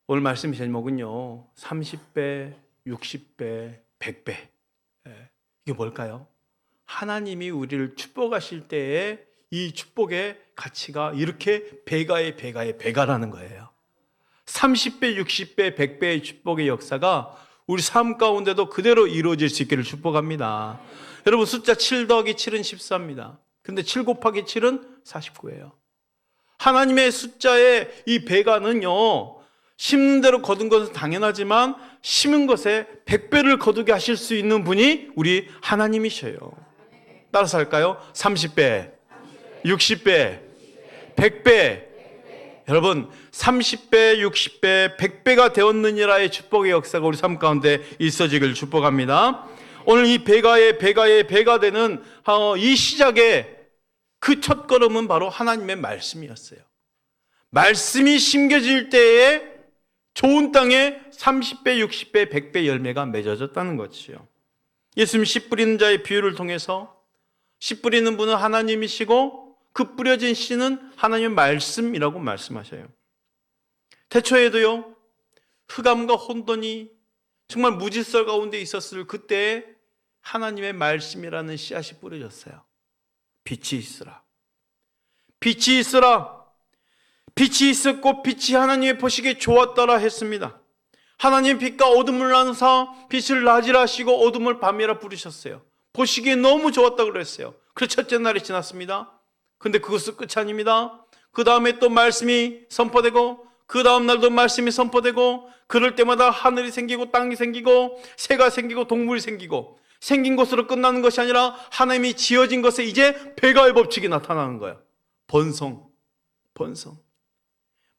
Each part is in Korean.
오늘 말씀 제목은요, 30배, 60배, 100배. 이게 뭘까요? 하나님이 우리를 축복하실 때에 이 축복의 가치가 이렇게 배가의 배가의 배가라는 거예요. 30배, 60배, 100배의 축복의 역사가 우리 삶 가운데도 그대로 이루어질 수 있기를 축복합니다. 여러분, 숫자 7 더하기 7은 14입니다. 근데 7 곱하기 7은 49예요. 하나님의 숫자의 이 배가는요, 심는 대로 거둔 것은 당연하지만 심은 것에 100배를 거두게 하실 수 있는 분이 우리 하나님이셔요. 따라서 할까요? 30배, 60배, 100배. 여러분, 30배, 60배, 100배가 되었느니라의 축복의 역사가 우리 삶 가운데 있어지길 축복합니다. 오늘 이 배가의 배가 되는 이 시작의 그 첫 걸음은 바로 하나님의 말씀이었어요. 말씀이 심겨질 때에 좋은 땅에 30배, 60배, 100배 열매가 맺어졌다는 것이요. 예수님 씨 뿌리는 자의 비유를 통해서 씨 뿌리는 분은 하나님이시고 그 뿌려진 씨는 하나님의 말씀이라고 말씀하셔요. 태초에도요, 흑암과 혼돈이 정말 무질서 가운데 있었을 그때에 하나님의 말씀이라는 씨앗이 뿌려졌어요. 빛이 있으라. 빛이 있으라. 빛이 있었고 빛이 하나님의 보시기에 좋았더라 했습니다. 하나님 빛과 어둠을 나누사 빛을 낮이라 하시고 어둠을 밤이라 부르셨어요. 보시기에 너무 좋았다고 그랬어요. 그래서 첫째 날이 지났습니다. 근데 그것은 끝이 아닙니다. 그 다음에 또 말씀이 선포되고 그 다음 날도 말씀이 선포되고 그럴 때마다 하늘이 생기고 땅이 생기고 새가 생기고 동물이 생기고 생긴 것으로 끝나는 것이 아니라 하나님이 지어진 것에 이제 배가의 법칙이 나타나는 거예요. 번성.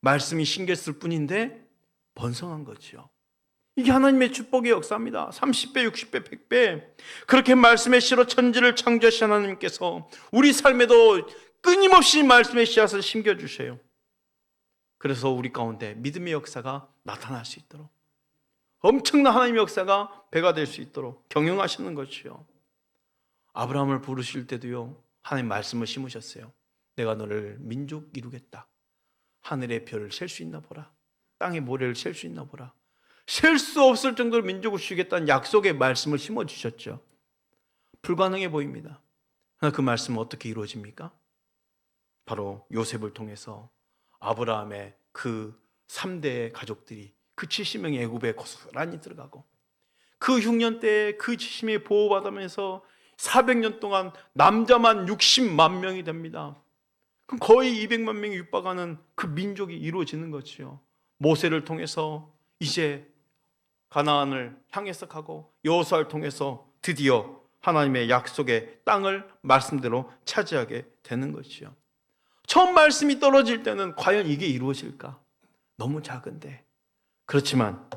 말씀이 심겼을 뿐인데 번성한 거죠. 이게 하나님의 축복의 역사입니다. 30배, 60배, 100배. 그렇게 말씀의 씨로 천지를 창조하신 하나님께서 우리 삶에도 끊임없이 말씀의 씨앗을 심겨주셔요. 그래서 우리 가운데 믿음의 역사가 나타날 수 있도록, 엄청난 하나님의 역사가 배가 될 수 있도록 경영하시는 것이요. 아브라함을 부르실 때도요, 하나님 말씀을 심으셨어요. 내가 너를 민족 이루겠다. 하늘의 별을 셀 수 있나 보라. 땅의 모래를 셀 수 있나 보라. 셀 수 없을 정도로 민족을 주겠다는 약속의 말씀을 심어주셨죠. 불가능해 보입니다. 그러나 그 말씀은 어떻게 이루어집니까? 바로 요셉을 통해서 아브라함의 그 3대의 가족들이 그 70명의 애굽에 고스란히 들어가고 그 흉년 때에 그 70명이 보호받으면서 400년 동안 남자만 60만 명이 됩니다. 그럼 거의 200만 명이 육박하는 그 민족이 이루어지는 거죠. 모세를 통해서 이제 가나안을 향해서 가고 여호수아를 통해서 드디어 하나님의 약속의 땅을 말씀대로 차지하게 되는 것이죠. 처음 말씀이 떨어질 때는 과연 이게 이루어질까? 너무 작은데. 그렇지만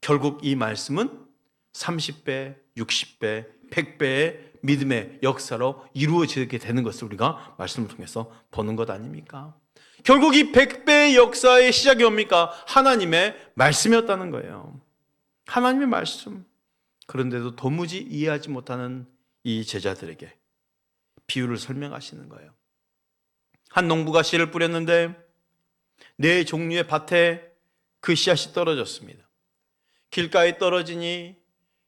결국 이 말씀은 30배, 60배, 100배의 믿음의 역사로 이루어지게 되는 것을 우리가 말씀을 통해서 보는 것 아닙니까? 결국 이 100배의 역사의 시작이 뭡니까? 하나님의 말씀이었다는 거예요. 하나님의 말씀. 그런데도 도무지 이해하지 못하는 이 제자들에게 비유를 설명하시는 거예요. 한 농부가 씨를 뿌렸는데 4종류의 밭에 그 씨앗이 떨어졌습니다. 길가에 떨어지니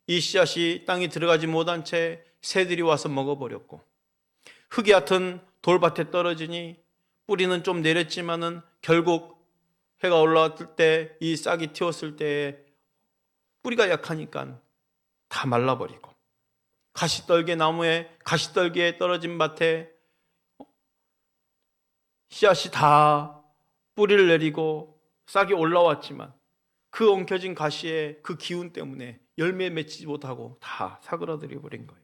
이 씨앗이 땅에 들어가지 못한 채 새들이 와서 먹어버렸고, 흙이 얕은 돌밭에 떨어지니 뿌리는 좀 내렸지만은 결국 해가 올라왔을 때 이 싹이 틔웠을 때 뿌리가 약하니까 다 말라버리고, 가시떨개 나무에 가시떨기에 떨어진 밭에 씨앗이 다 뿌리를 내리고 싹이 올라왔지만 그 엉켜진 가시의 그 기운 때문에 열매 맺지 못하고 다 사그라들어 버린 거예요.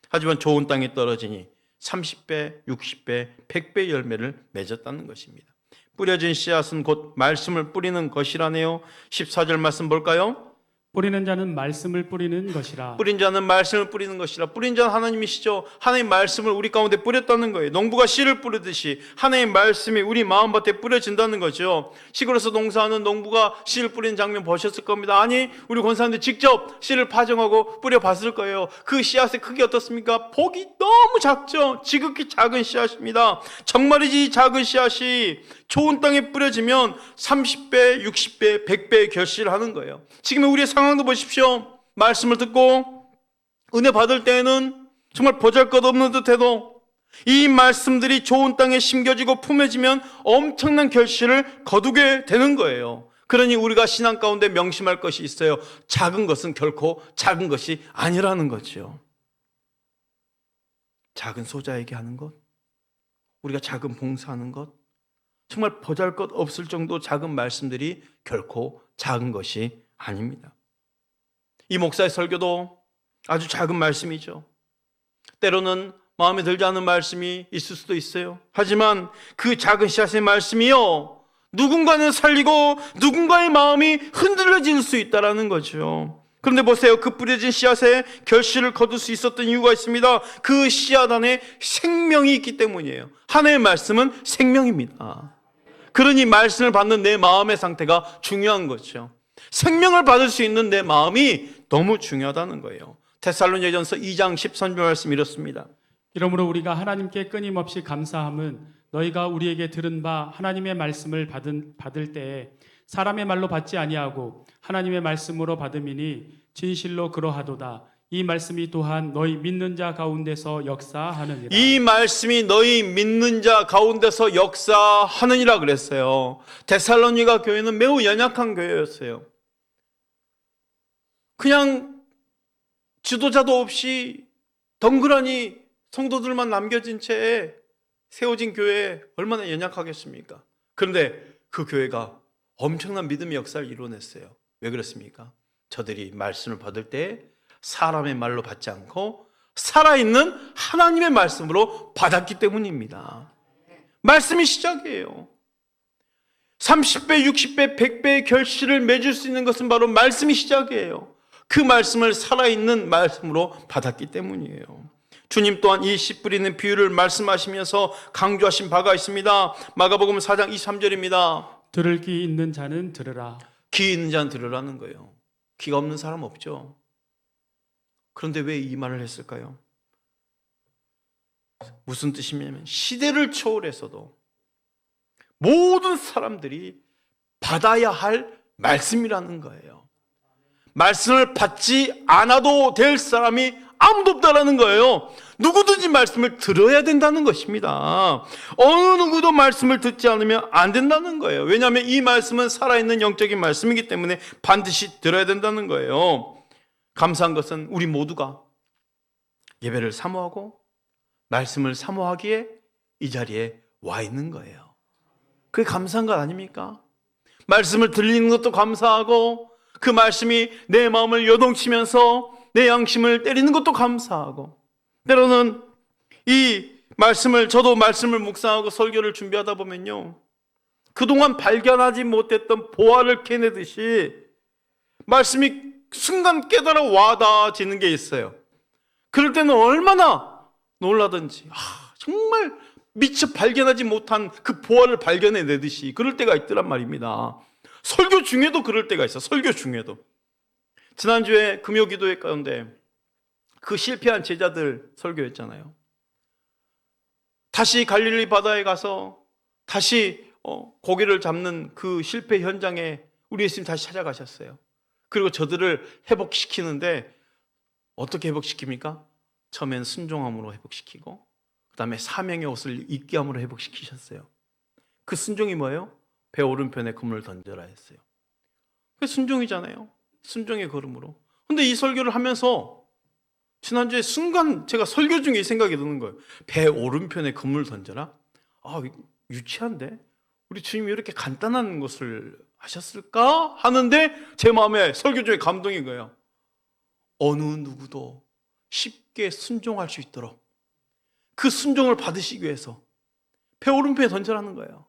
하지만 좋은 땅에 떨어지니 30배, 60배, 100배 열매를 맺었다는 것입니다. 뿌려진 씨앗은 곧 말씀을 뿌리는 것이라네요. 14절 말씀 볼까요? 뿌리는 자는 말씀을 뿌리는 것이라. 뿌린 자는 말씀을 뿌리는 것이라. 뿌린 자는 하나님이시죠. 하나님 말씀을 우리 가운데 뿌렸다는 거예요. 농부가 씨를 뿌리듯이 하나님 말씀이 우리 마음밭에 뿌려진다는 거죠. 시골에서 농사하는 농부가 씨를 뿌리는 장면 보셨을 겁니다. 아니, 우리 권사님들 직접 씨를 파종하고 뿌려봤을 거예요. 그 씨앗의 크기 어떻습니까? 폭이 너무 작죠. 지극히 작은 씨앗입니다. 정말이지 이 작은 씨앗이 좋은 땅에 뿌려지면 30배, 60배, 100배의 결실을 하는 거예요. 지금의 우리의 상황도 보십시오. 말씀을 듣고 은혜 받을 때에는 정말 보잘것없는 듯해도 이 말씀들이 좋은 땅에 심겨지고 품어지면 엄청난 결실을 거두게 되는 거예요. 그러니 우리가 신앙 가운데 명심할 것이 있어요. 작은 것은 결코 작은 것이 아니라는 거죠. 작은 소자에게 하는 것, 우리가 작은 봉사하는 것, 정말 보잘것없을 정도 작은 말씀들이 결코 작은 것이 아닙니다. 이 목사의 설교도 아주 작은 말씀이죠. 때로는 마음에 들지 않는 말씀이 있을 수도 있어요. 하지만 그 작은 씨앗의 말씀이요, 누군가는 살리고 누군가의 마음이 흔들려질 수 있다는 거죠. 그런데 보세요. 그 뿌려진 씨앗에 결실을 거둘 수 있었던 이유가 있습니다. 그 씨앗 안에 생명이 있기 때문이에요. 하나님의 말씀은 생명입니다. 그러니 말씀을 받는 내 마음의 상태가 중요한 거죠. 생명을 받을 수 있는 내 마음이 너무 중요하다는 거예요. 데살로니가전서 2장 13절 말씀 이렇습니다. 이러므로 우리가 하나님께 끊임없이 감사함은 너희가 우리에게 들은 바 하나님의 말씀을 받을 때에 사람의 말로 받지 아니하고 하나님의 말씀으로 받음이니 진실로 그러하도다. 이 말씀이 또한 너희 믿는 자 가운데서 역사하느니라. 이 말씀이 너희 믿는 자 가운데서 역사하느니라 그랬어요. 데살로니가 교회는 매우 연약한 교회였어요. 그냥 지도자도 없이 덩그러니 성도들만 남겨진 채 세워진 교회에 얼마나 연약하겠습니까? 그런데 그 교회가 엄청난 믿음의 역사를 이뤄냈어요. 왜 그렇습니까? 저들이 말씀을 받을 때 사람의 말로 받지 않고 살아있는 하나님의 말씀으로 받았기 때문입니다. 말씀이 시작이에요. 30배, 60배, 100배의 결실을 맺을 수 있는 것은 바로 말씀이 시작이에요. 그 말씀을 살아있는 말씀으로 받았기 때문이에요. 주님 또한 이 씨 뿌리는 비유를 말씀하시면서 강조하신 바가 있습니다. 마가복음 4장 23절입니다. 들을 귀 있는 자는 들으라. 귀 있는 자는 들으라는 거예요. 귀가 없는 사람 없죠. 그런데 왜 이 말을 했을까요? 무슨 뜻이냐면 시대를 초월해서도 모든 사람들이 받아야 할 말씀이라는 거예요. 말씀을 받지 않아도 될 사람이 아무도 없다라는 거예요. 누구든지 말씀을 들어야 된다는 것입니다. 어느 누구도 말씀을 듣지 않으면 안 된다는 거예요. 왜냐하면 이 말씀은 살아있는 영적인 말씀이기 때문에 반드시 들어야 된다는 거예요. 감사한 것은 우리 모두가 예배를 사모하고 말씀을 사모하기에 이 자리에 와 있는 거예요. 그게 감사한 것 아닙니까? 말씀을 들리는 것도 감사하고 그 말씀이 내 마음을 요동치면서 내 양심을 때리는 것도 감사하고, 때로는 이 말씀을, 저도 말씀을 묵상하고 설교를 준비하다 보면요, 그동안 발견하지 못했던 보화를 캐내듯이 말씀이 순간 깨달아 와닿아지는 게 있어요. 그럴 때는 얼마나 놀라든지 정말 미처 발견하지 못한 그 보화를 발견해내듯이 그럴 때가 있더란 말입니다. 설교 중에도 그럴 때가 있어. 설교 중에도. 지난주에 금요기도회 가운데 그 실패한 제자들 설교했잖아요. 다시 갈릴리 바다에 가서 다시 고기를 잡는 그 실패 현장에 우리 예수님 다시 찾아가셨어요. 그리고 저들을 회복시키는데 어떻게 회복시킵니까? 처음엔 순종함으로 회복시키고 그 다음에 사명의 옷을 입게 함으로 회복시키셨어요. 그 순종이 뭐예요? 배 오른편에 그물을 던져라 했어요. 그게 순종이잖아요. 순종의 걸음으로. 근데 이 설교를 하면서 지난주에 순간 제가 설교 중에 이 생각이 드는 거예요. 배 오른편에 그물을 던져라? 유치한데? 우리 주님이 이렇게 간단한 것을 하셨을까? 하는데 제 마음에 설교 중에 감동인 거예요. 어느 누구도 쉽게 순종할 수 있도록 그 순종을 받으시기 위해서 배 오른편에 던져라는 거예요.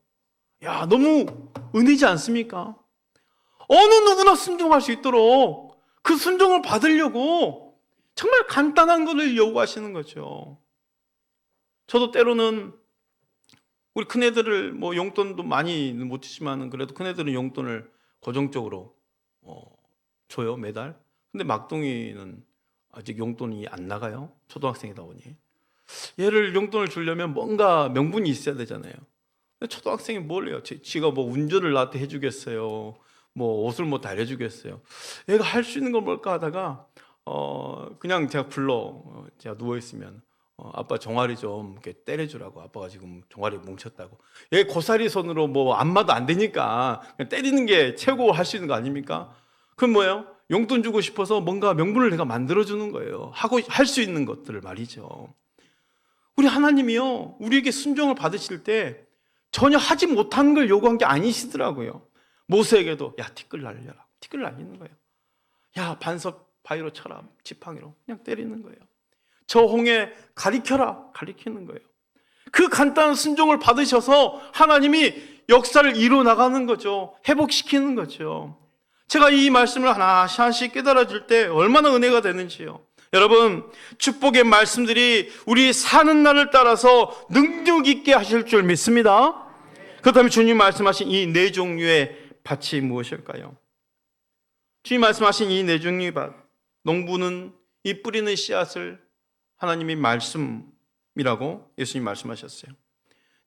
야, 너무 은혜지 않습니까? 어느 누구나 순종할 수 있도록 그 순종을 받으려고 정말 간단한 것을 요구하시는 거죠. 저도 때로는 우리 큰애들을 뭐 용돈도 많이 못 주지만 그래도 큰애들은 용돈을 고정적으로 줘요, 매달. 근데 막둥이는 아직 용돈이 안 나가요. 초등학생이다 보니. 얘를 용돈을 주려면 뭔가 명분이 있어야 되잖아요. 근데 초등학생이 뭘 해요? 지가 뭐 운전을 나한테 해주겠어요? 뭐 옷을 뭐 달래주겠어요? 얘가 할 수 있는 건 뭘까 하다가 그냥 제가 제가 누워있으면 아빠 종아리 좀 이렇게 때려주라고. 아빠가 지금 종아리 뭉쳤다고. 얘 고사리 손으로 뭐 안마도 안 되니까 그냥 때리는 게 최고 할 수 있는 거 아닙니까? 그럼 뭐예요? 용돈 주고 싶어서 뭔가 명분을 내가 만들어주는 거예요. 하고 할 수 있는 것들을 말이죠. 우리 하나님이요, 우리에게 순종을 받으실 때 전혀 하지 못하는 걸 요구한 게 아니시더라고요. 모세에게도 야 티끌 날려라. 티끌 날리는 거예요. 야 반석 바위로 쳐라. 지팡이로 그냥 때리는 거예요. 저 홍해 가리켜라. 가리키는 거예요. 그 간단한 순종을 받으셔서 하나님이 역사를 이루어 나가는 거죠. 회복시키는 거죠. 제가 이 말씀을 하나씩 깨달아질 때 얼마나 은혜가 되는지요. 여러분, 축복의 말씀들이 우리 사는 날을 따라서 능력 있게 하실 줄 믿습니다. 그렇다면 주님 말씀하신 이 네 종류의 밭이 무엇일까요? 주님 말씀하신 이 네 종류의 밭, 농부는 이 뿌리는 씨앗을 하나님이 말씀이라고 예수님 말씀하셨어요.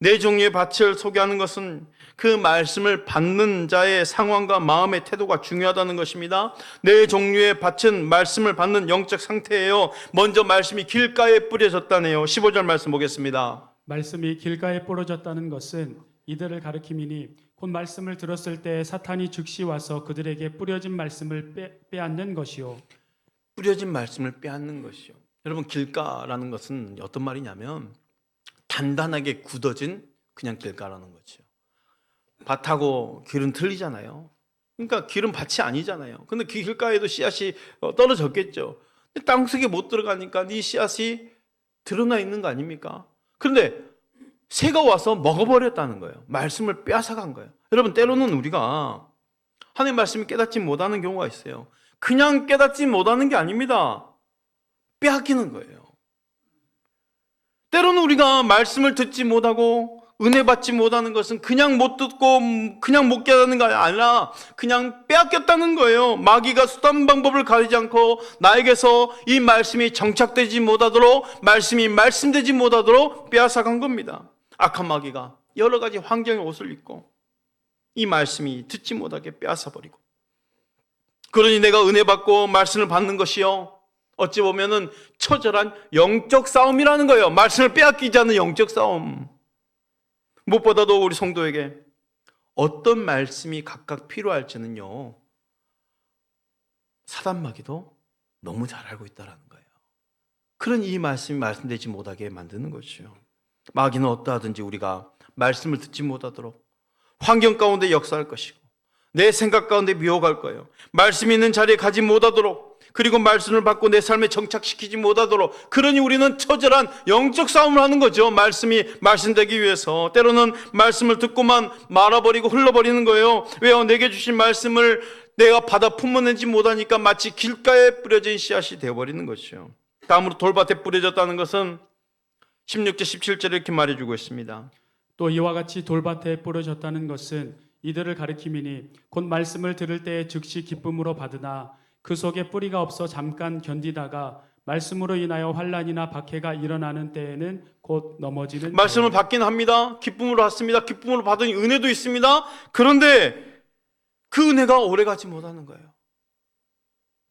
네 종류의 밭을 소개하는 것은 그 말씀을 받는 자의 상황과 마음의 태도가 중요하다는 것입니다. 네 종류의 밭은 말씀을 받는 영적 상태예요. 먼저 말씀이 길가에 뿌려졌다네요. 15절 말씀 보겠습니다. 말씀이 길가에 뿌려졌다는 것은 이들을 가리킴이니 곧 말씀을 들었을 때 사탄이 즉시 와서 그들에게 뿌려진 말씀을 빼앗는 것이요. 뿌려진 말씀을 빼앗는 것이요. 여러분, 길가라는 것은 어떤 말이냐면 단단하게 굳어진 그냥 길가라는 거죠. 밭하고 길은 틀리잖아요. 그러니까 길은 밭이 아니잖아요. 근데 그 길가에도 씨앗이 떨어졌겠죠. 근데 땅속에 못 들어가니까 이 씨앗이 드러나 있는 거 아닙니까? 그런데 새가 와서 먹어버렸다는 거예요. 말씀을 빼앗아간 거예요. 여러분, 때로는 우리가 하나님의 말씀을 깨닫지 못하는 경우가 있어요. 그냥 깨닫지 못하는 게 아닙니다. 빼앗기는 거예요. 때로는 우리가 말씀을 듣지 못하고 은혜 받지 못하는 것은 그냥 못 듣고 그냥 못 깨닫는 게 아니라 그냥 빼앗겼다는 거예요. 마귀가 수단 방법을 가리지 않고 나에게서 이 말씀이 정착되지 못하도록, 말씀이 말씀되지 못하도록 빼앗아간 겁니다. 악한 마귀가 여러 가지 환경의 옷을 입고 이 말씀이 듣지 못하게 빼앗아버리고, 그러니 내가 은혜 받고 말씀을 받는 것이요, 어찌 보면은 처절한 영적 싸움이라는 거예요. 말씀을 빼앗기지 않는 영적 싸움. 무엇보다도 우리 성도에게 어떤 말씀이 각각 필요할지는요, 사단마귀도 너무 잘 알고 있다는 거예요. 그런 이 말씀이 말씀되지 못하게 만드는 것이죠. 마귀는 어떠하든지 우리가 말씀을 듣지 못하도록 환경 가운데 역사할 것이고 내 생각 가운데 미혹할 거예요. 말씀이 있는 자리에 가지 못하도록, 그리고 말씀을 받고 내 삶에 정착시키지 못하도록, 그러니 우리는 처절한 영적 싸움을 하는 거죠. 말씀이 말씀되기 위해서. 때로는 말씀을 듣고만 말아버리고 흘러버리는 거예요. 왜요? 내게 주신 말씀을 내가 받아 품어내지 못하니까 마치 길가에 뿌려진 씨앗이 되어버리는 것이죠. 다음으로 돌밭에 뿌려졌다는 것은 16절 17절에 이렇게 말해주고 있습니다. 또 이와 같이 돌밭에 뿌려졌다는 것은 이들을 가리킴이니 곧 말씀을 들을 때에 즉시 기쁨으로 받으나 그 속에 뿌리가 없어 잠깐 견디다가 말씀으로 인하여 환난이나 박해가 일어나는 때에는 곧 넘어지는. 말씀을 받긴 합니다. 기쁨으로 받습니다. 기쁨으로 받은 은혜도 있습니다. 그런데 그 은혜가 오래가지 못하는 거예요.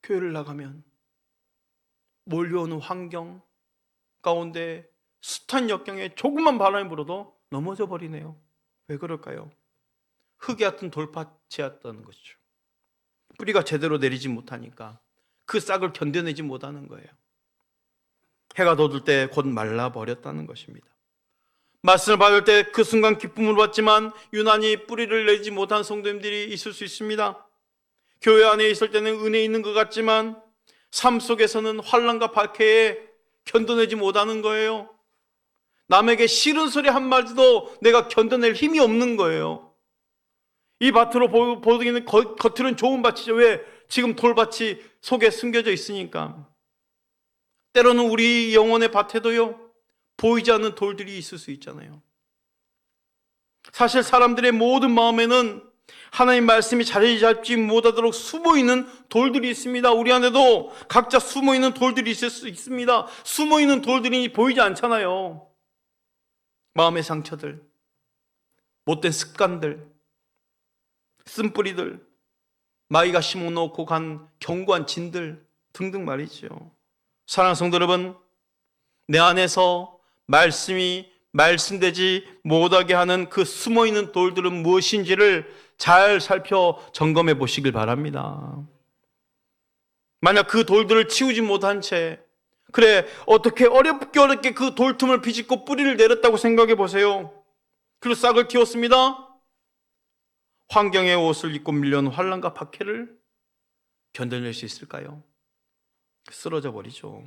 교회를 나가면 몰려오는 환경 가운데 숱한 역경에 조금만 바람이 불어도 넘어져 버리네요. 왜 그럴까요? 흙이 같은 돌밭이었다는 것이죠. 뿌리가 제대로 내리지 못하니까 그 싹을 견뎌내지 못하는 거예요. 해가 돋을 때 곧 말라버렸다는 것입니다. 말씀을 받을 때 그 순간 기쁨을 받지만 유난히 뿌리를 내지 못한 성도님들이 있을 수 있습니다. 교회 안에 있을 때는 은혜 있는 것 같지만 삶 속에서는 환난과 박해에 견뎌내지 못하는 거예요. 남에게 싫은 소리 한마디도 내가 견뎌낼 힘이 없는 거예요. 이 밭으로 보기에는 겉으로는 좋은 밭이죠. 왜? 지금 돌밭이 속에 숨겨져 있으니까. 때로는 우리 영혼의 밭에도요, 보이지 않는 돌들이 있을 수 있잖아요. 사실 사람들의 모든 마음에는 하나님 말씀이 자리 잡지 못하도록 숨어있는 돌들이 있습니다. 우리 안에도 각자 숨어있는 돌들이 있을 수 있습니다. 숨어있는 돌들이 보이지 않잖아요. 마음의 상처들, 못된 습관들, 쓴뿌리들, 마귀가 심어놓고 간 견고한 진들 등등 말이죠. 사랑하는 성도 여러분, 내 안에서 말씀이 말씀되지 못하게 하는 그 숨어있는 돌들은 무엇인지를 잘 살펴 점검해 보시길 바랍니다. 만약 그 돌들을 치우지 못한 채, 그래 어떻게 어렵게 그 돌틈을 비집고 뿌리를 내렸다고 생각해 보세요. 그리고 싹을 틔웠습니다. 환경의 옷을 입고 밀려온 환난과 박해를 견뎌낼 수 있을까요? 쓰러져 버리죠.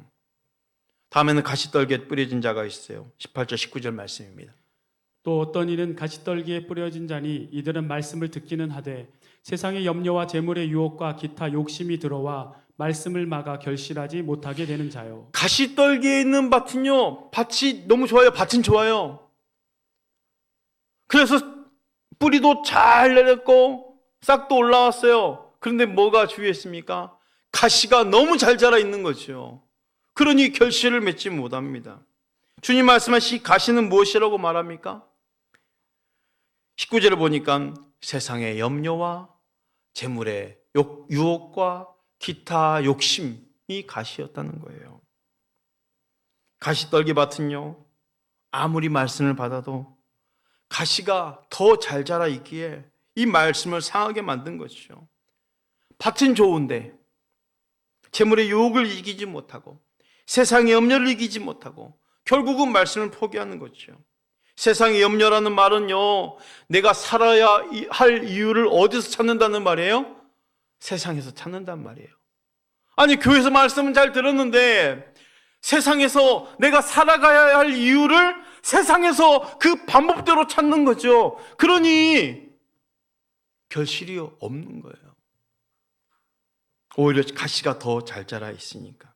다음에는 가시떨기에 뿌려진 자가 있어요. 18절 19절 말씀입니다. 또 어떤 이는 가시떨기에 뿌려진 자니 이들은 말씀을 듣기는 하되 세상의 염려와 재물의 유혹과 기타 욕심이 들어와 말씀을 막아 결실하지 못하게 되는 자요. 가시떨기에 있는 밭은요, 밭이 너무 좋아요. 밭은 좋아요. 그래서 뿌리도 잘 내렸고 싹도 올라왔어요. 그런데 뭐가 주의했습니까? 가시가 너무 잘 자라 있는 거죠. 그러니 결실을 맺지 못합니다. 주님 말씀하신 가시는 무엇이라고 말합니까? 19절을 보니까 세상의 염려와 재물의 유혹과 기타 욕심이 가시였다는 거예요. 가시떨기 밭은요, 아무리 말씀을 받아도 가시가 더 잘 자라 있기에 이 말씀을 상하게 만든 것이죠. 밭은 좋은데 재물의 유혹을 이기지 못하고 세상의 염려를 이기지 못하고 결국은 말씀을 포기하는 거죠. 세상의 염려라는 말은요, 내가 살아야 할 이유를 어디서 찾는다는 말이에요? 세상에서 찾는단 말이에요. 아니, 교회에서 말씀은 잘 들었는데 세상에서 내가 살아가야 할 이유를 세상에서 그 방법대로 찾는 거죠. 그러니 결실이 없는 거예요. 오히려 가시가 더 잘 자라 있으니까.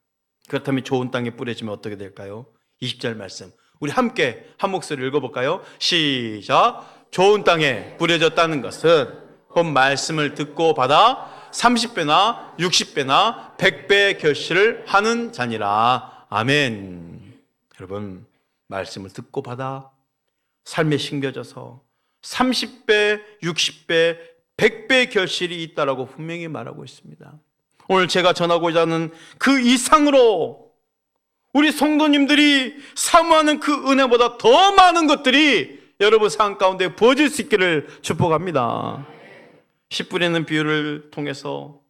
그렇다면 좋은 땅에 뿌려지면 어떻게 될까요? 20절 말씀, 우리 함께 한 목소리 읽어볼까요? 시작. 좋은 땅에 뿌려졌다는 것은 곧 말씀을 듣고 받아 30배나 60배나 100배의 결실을 하는 자니라. 아멘. 여러분, 말씀을 듣고 받아 삶에 심겨져서 30배, 60배, 100배의 결실이 있다라고 분명히 말하고 있습니다. 오늘 제가 전하고자 하는 그 이상으로 우리 성도님들이 사모하는 그 은혜보다 더 많은 것들이 여러분 삶 가운데 부어질 수 있기를 축복합니다. 씨 뿌리는 비유를 통해서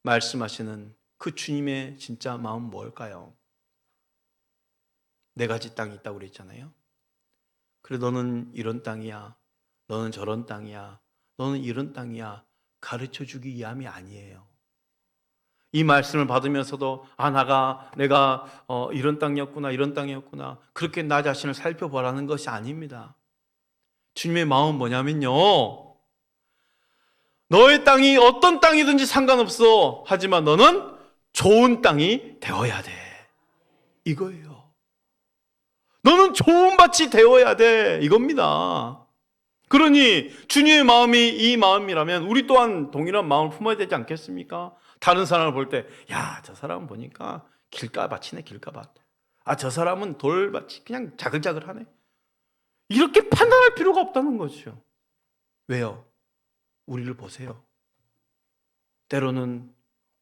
말씀하시는 그 주님의 진짜 마음 뭘까요? 네 가지 땅이 있다고 그랬잖아요. 그래, 너는 이런 땅이야, 너는 저런 땅이야, 너는 이런 땅이야 가르쳐주기 위함이 아니에요. 이 말씀을 받으면서도 내가 이런 땅이었구나, 이런 땅이었구나, 그렇게 나 자신을 살펴보라는 것이 아닙니다. 주님의 마음은 뭐냐면요, 너의 땅이 어떤 땅이든지 상관없어. 하지만 너는 좋은 땅이 되어야 돼, 이거예요. 너는 좋은 밭이 되어야 돼, 이겁니다. 그러니 주님의 마음이 이 마음이라면 우리 또한 동일한 마음을 품어야 되지 않겠습니까? 다른 사람을 볼 때, 야, 저 사람은 보니까 길가밭이네, 길가밭. 아, 저 사람은 돌밭이 그냥 자글자글하네. 이렇게 판단할 필요가 없다는 거죠. 왜요? 우리를 보세요. 때로는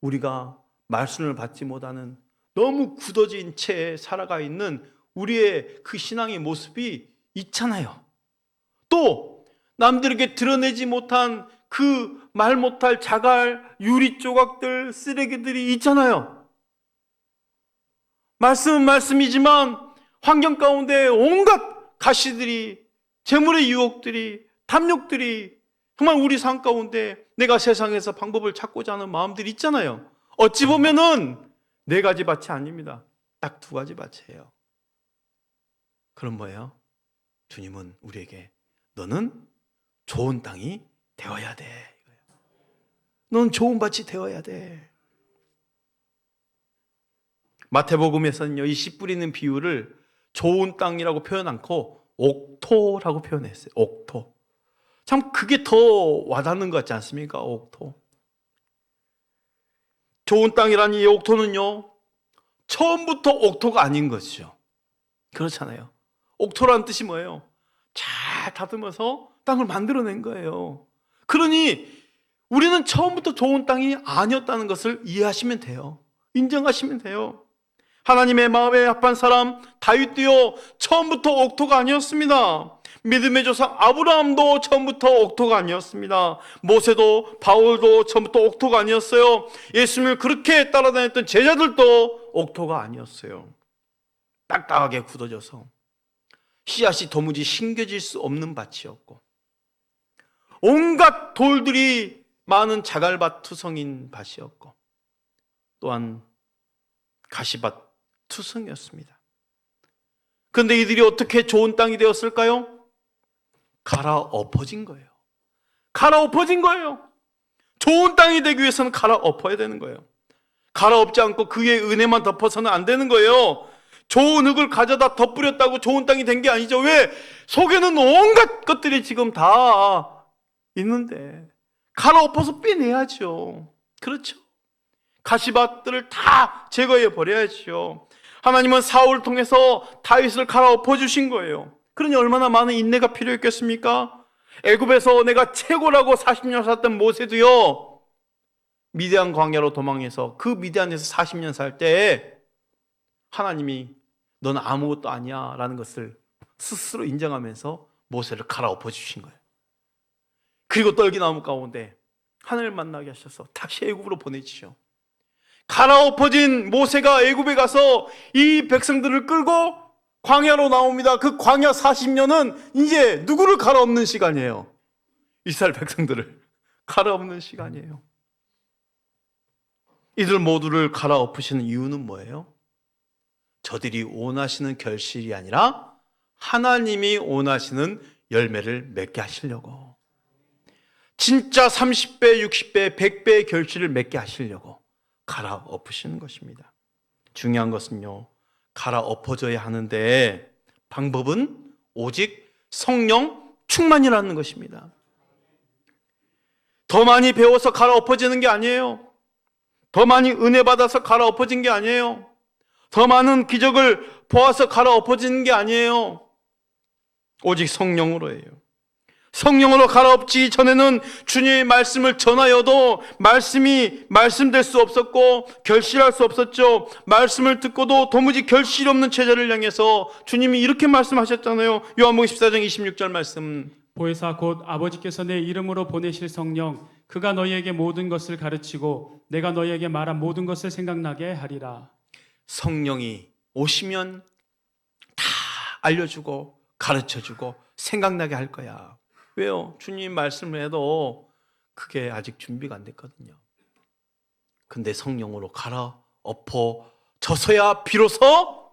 우리가 말씀을 받지 못하는 너무 굳어진 채 살아가 있는 우리의 그 신앙의 모습이 있잖아요. 또 남들에게 드러내지 못한 그 말 못할 자갈, 유리 조각들, 쓰레기들이 있잖아요. 말씀은 말씀이지만 환경 가운데 온갖 가시들이, 재물의 유혹들이, 탐욕들이 정말 우리 삶 가운데 내가 세상에서 방법을 찾고자 하는 마음들이 있잖아요. 어찌 보면은 네 가지 밭이 아닙니다. 딱 두 가지 밭이에요. 그럼 뭐예요? 주님은 우리에게 너는 좋은 땅이 되어야 돼, 이거예요. 넌 좋은 밭이 되어야 돼. 마태복음에서는요, 이 씨 뿌리는 비유를 좋은 땅이라고 표현 않고 옥토라고 표현했어요. 옥토. 참 그게 더 와닿는 것 같지 않습니까? 옥토. 좋은 땅이라니 이 옥토는요, 처음부터 옥토가 아닌 것이죠. 그렇잖아요. 옥토라는 뜻이 뭐예요? 잘 다듬어서 땅을 만들어낸 거예요. 그러니 우리는 처음부터 좋은 땅이 아니었다는 것을 이해하시면 돼요. 인정하시면 돼요. 하나님의 마음에 합한 사람 다윗도요, 처음부터 옥토가 아니었습니다. 믿음의 조상 아브라함도 처음부터 옥토가 아니었습니다. 모세도 바울도 처음부터 옥토가 아니었어요. 예수님을 그렇게 따라다녔던 제자들도 옥토가 아니었어요. 딱딱하게 굳어져서 씨앗이 도무지 심겨질 수 없는 밭이었고, 온갖 돌들이 많은 자갈밭 투성인 밭이었고, 또한 가시밭 투성이었습니다. 그런데 이들이 어떻게 좋은 땅이 되었을까요? 갈아엎어진 거예요. 갈아엎어진 거예요. 좋은 땅이 되기 위해서는 갈아엎어야 되는 거예요. 갈아엎지 않고 그의 은혜만 덮어서는 안 되는 거예요. 좋은 흙을 가져다 덧뿌렸다고 좋은 땅이 된 게 아니죠. 왜? 속에는 온갖 것들이 지금 다 있는데 갈아엎어서 빼내야죠. 그렇죠. 가시밭들을 다 제거해 버려야죠. 하나님은 사울을 통해서 다윗을 갈아엎어 주신 거예요. 그러니 얼마나 많은 인내가 필요했겠습니까? 애굽에서 내가 최고라고 40년 살았던 모세도요, 미디안 광야로 도망해서 그 미디안에서 40년 살 때 하나님이 넌 아무것도 아니야 라는 것을 스스로 인정하면서 모세를 갈아엎어 주신 거예요. 그리고 떨기나무 가운데 하늘을 만나게 하셔서 다시 애굽으로 보내주셔. 갈아엎어진 모세가 애굽에 가서 이 백성들을 끌고 광야로 나옵니다. 그 광야 40년은 이제 누구를 갈아엎는 시간이에요? 이스라엘 백성들을 갈아엎는 시간이에요. 이들 모두를 갈아엎으시는 이유는 뭐예요? 저들이 원하시는 결실이 아니라 하나님이 원하시는 열매를 맺게 하시려고, 진짜 30배, 60배, 100배의 결실을 맺게 하시려고 갈아엎으시는 것입니다. 중요한 것은요, 갈아엎어져야 하는데 방법은 오직 성령 충만이라는 것입니다. 더 많이 배워서 갈아엎어지는 게 아니에요. 더 많이 은혜 받아서 갈아엎어진 게 아니에요. 더 많은 기적을 보아서 갈아엎어지는 게 아니에요. 오직 성령으로예요. 성령으로 갈아엎지 전에는 주님의 말씀을 전하여도 말씀이 말씀될 수 없었고 결실할 수 없었죠. 말씀을 듣고도 도무지 결실이 없는 제자를 향해서 주님이 이렇게 말씀하셨잖아요. 요한복음 14장 26절 말씀. 보혜사 곧 아버지께서 내 이름으로 보내실 성령 그가 너희에게 모든 것을 가르치고 내가 너희에게 말한 모든 것을 생각나게 하리라. 성령이 오시면 다 알려주고 가르쳐주고 생각나게 할 거야. 왜요? 주님 말씀을 해도 그게 아직 준비가 안 됐거든요. 근데 성령으로 갈아엎어져서야 비로소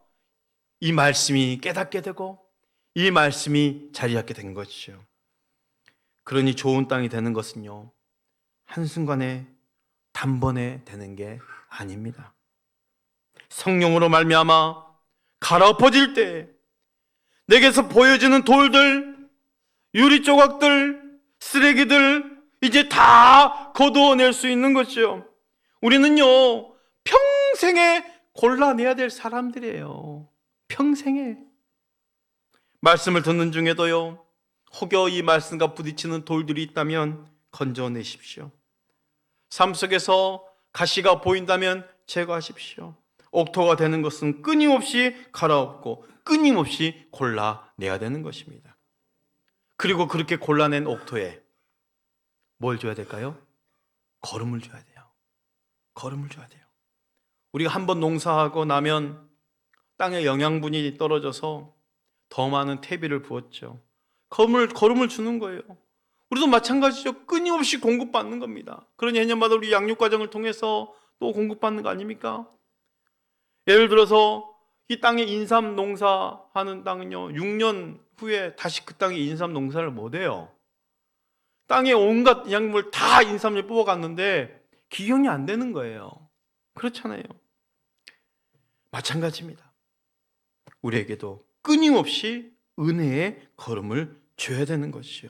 이 말씀이 깨닫게 되고 이 말씀이 자리 잡게 된 것이죠. 그러니 좋은 땅이 되는 것은요, 한순간에 단번에 되는 게 아닙니다. 성령으로 말미암아 갈아엎어질 때 내게서 보여지는 돌들, 유리 조각들, 쓰레기들 이제 다 거두어낼 수 있는 것이죠. 우리는요, 평생에 골라내야 될 사람들이에요. 평생에. 말씀을 듣는 중에도요, 혹여 이 말씀과 부딪히는 돌들이 있다면 건져내십시오. 삶 속에서 가시가 보인다면 제거하십시오. 옥토가 되는 것은 끊임없이 갈아엎고 끊임없이 골라내야 되는 것입니다. 그리고 그렇게 골라낸 옥토에 뭘 줘야 될까요? 거름을 줘야 돼요. 거름을 줘야 돼요. 우리가 한번 농사하고 나면 땅에 영양분이 떨어져서 더 많은 퇴비를 부었죠. 거름을 주는 거예요. 우리도 마찬가지죠. 끊임없이 공급받는 겁니다. 그러니 해년마다 우리 양육 과정을 통해서 또 공급받는 거 아닙니까? 예를 들어서 이 땅에 인삼 농사하는 땅은요, 6년 후에 다시 그 땅에 인삼 농사를 못 해요. 땅에 온갖 약물 다 인삼을 뽑아갔는데 기경이 안 되는 거예요. 그렇잖아요. 마찬가지입니다. 우리에게도 끊임없이 은혜의 걸음을 줘야 되는 것이요.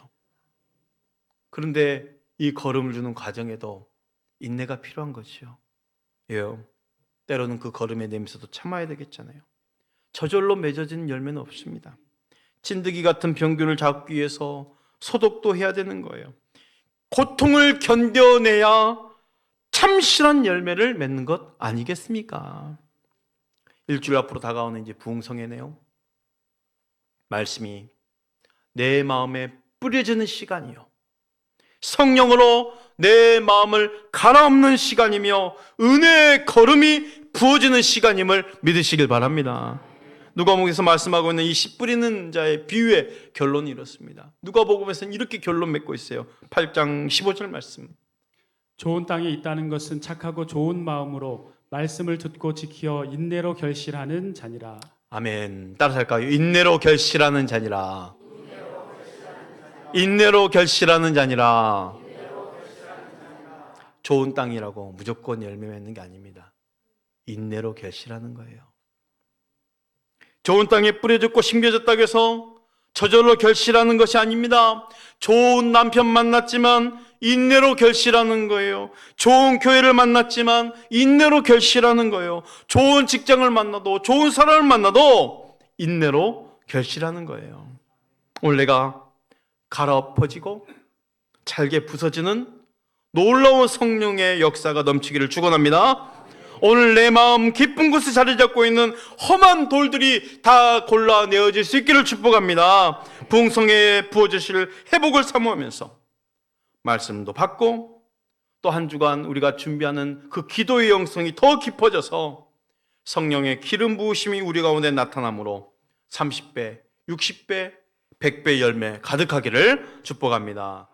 그런데 이 걸음을 주는 과정에도 인내가 필요한 것이요. 예요. 때로는 그 걸음의 냄새도 참아야 되겠잖아요. 저절로 맺어지는 열매는 없습니다. 진드기 같은 병균을 잡기 위해서 소독도 해야 되는 거예요. 고통을 견뎌내야 참신한 열매를 맺는 것 아니겠습니까? 일주일 앞으로 다가오는 이제 부흥성회네요. 말씀이 내 마음에 뿌려지는 시간이요, 성령으로 내 마음을 갈아엎는 시간이며 은혜의 걸음이 부어지는 시간임을 믿으시길 바랍니다. 누가복음에서 말씀하고 있는 이 씨 뿌리는 자의 비유의 결론이 이렇습니다. 누가복음에서는 이렇게 결론 맺고 있어요. 8장 15절 말씀. 좋은 땅에 있다는 것은 착하고 좋은 마음으로 말씀을 듣고 지키어 인내로 결실하는 자니라. 아멘. 따라서 할까요? 인내로 결실하는 자니라. 인내로 결실하는 자니라. 좋은 땅이라고 무조건 열매 맺는 게 아닙니다. 인내로 결실하는 거예요. 좋은 땅에 뿌려졌고 심겨졌다고 해서 저절로 결실하는 것이 아닙니다. 좋은 남편 만났지만 인내로 결실하는 거예요. 좋은 교회를 만났지만 인내로 결실하는 거예요. 좋은 직장을 만나도, 좋은 사람을 만나도 인내로 결실하는 거예요. 오늘 내가 갈아엎어지고 잘게 부서지는 놀라운 성령의 역사가 넘치기를 축원합니다. 오늘 내 마음 깊은 곳에 자리 잡고 있는 험한 돌들이 다 골라내어질 수 있기를 축복합니다. 부흥성에 부어주실 회복을 사모하면서 말씀도 받고 또 한 주간 우리가 준비하는 그 기도의 영성이 더 깊어져서 성령의 기름 부으심이 우리 가운데 나타나므로 30배, 60배, 100배 열매 가득하기를 축복합니다.